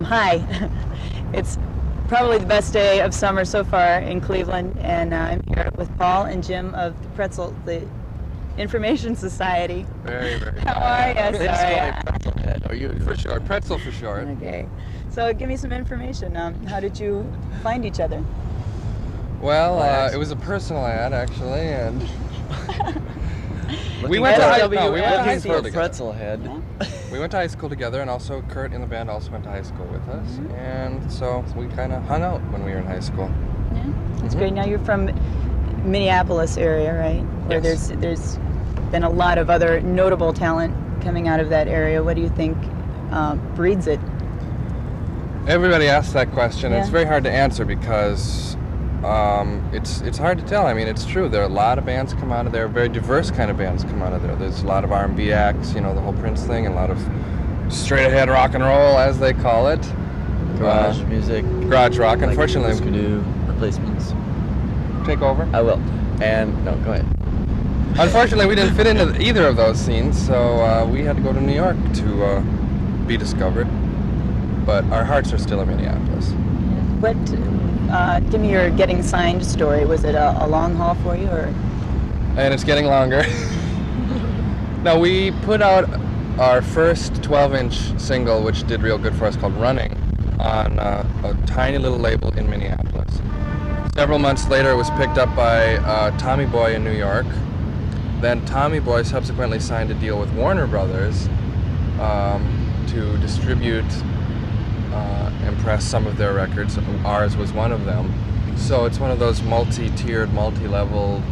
Hi. It's probably the best day of summer so far in Cleveland, and I'm here with Paul and Jim of the Information Society. Very, very How are you? They just call me Pretzel Head, or you? For sure. Pretzel for short. Okay. So give me some information. How did you find each other? Well, it was a personal ad, actually, and we Looking went to for- high SWF. no, we went to high Looking school for a together. Pretzel Head. We went to high school together, and also Kurt in the band also went to high school with us, and so we kind of hung out when we were in high school. Yeah, that's great. Now you're from Minneapolis area, right? Where Yes. there's been a lot of other notable talent coming out of that area. What do you think breeds it? Everybody asks that question. Yeah. It's very hard to answer because it's hard to tell. I mean, it's true. There are a lot of bands come out of there. Very diverse kind of bands come out of there. There's a lot of R&B acts, you know, the whole Prince thing, and a lot of straight-ahead rock and roll, as they call it. Garage music. Garage rock. Like Unfortunately, Skidoo, Replacements. take over. I will. And, no, go ahead. Unfortunately, we didn't fit into either of those scenes, so we had to go to New York to be discovered. But our hearts are still in Minneapolis. What? Give me your getting signed story. Was it a long haul for you, or? And it's getting longer. No, we put out our first 12-inch single, which did real good for us, called Running, on a tiny little label in Minneapolis. Several months later, it was picked up by Tommy Boy in New York. Then Tommy Boy subsequently signed a deal with Warner Brothers to distribute and press some of their records. Ours was one of them. So it's one of those multi-tiered, multi-level.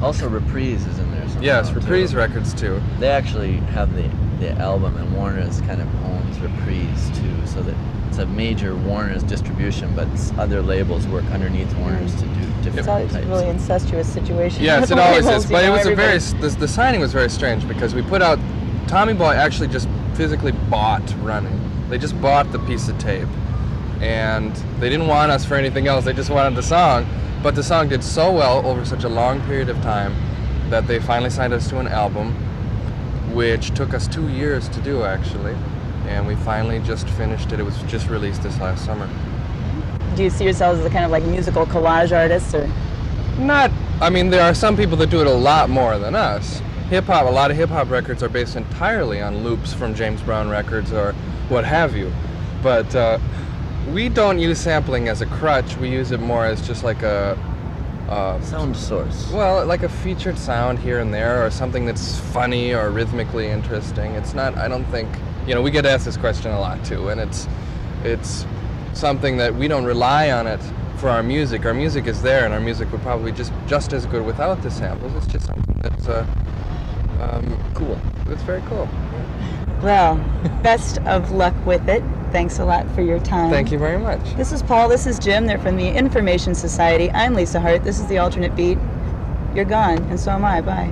Also, Reprise is in there somehow, Yes, Reprise too. records too. They actually have the album, and Warner's kind of owns Reprise, too, so that it's a major Warner's distribution, but other labels work underneath Warner's to do different It's always types. a really incestuous situation. Yes, with it always labels, is. you But it know, was a very everybody- the signing was very strange because we put out Tommy Boy actually just physically bought Running. They just bought the piece of tape, and they didn't want us for anything else. They just wanted the song. But the song did so well over such a long period of time that they finally signed us to an album, which took us 2 years to do actually, and we finally just finished it. It was just released this last summer. Do you see yourselves as a kind of like musical collage artist, or? Not, I mean, there are some people that do it a lot more than us. Hip-hop, a lot of hip-hop records are based entirely on loops from James Brown records or what have you. But we don't use sampling as a crutch. We use it more as just like a Sound source. well, like a featured sound here and there, or something that's funny or rhythmically interesting. It's not, I don't think, you know, we get asked this question a lot too, and it's something that we don't rely on it for our music. Our music is there, and our music would probably just as good without the samples. It's just something that's Cool. it's very cool. Well, best of luck with it. Thanks a lot for your time. Thank you very much. This is Paul. This is Jim. They're from the Information Society. I'm Lisa Hart. This is the Alternate Beat. You're gone, and so am I. Bye.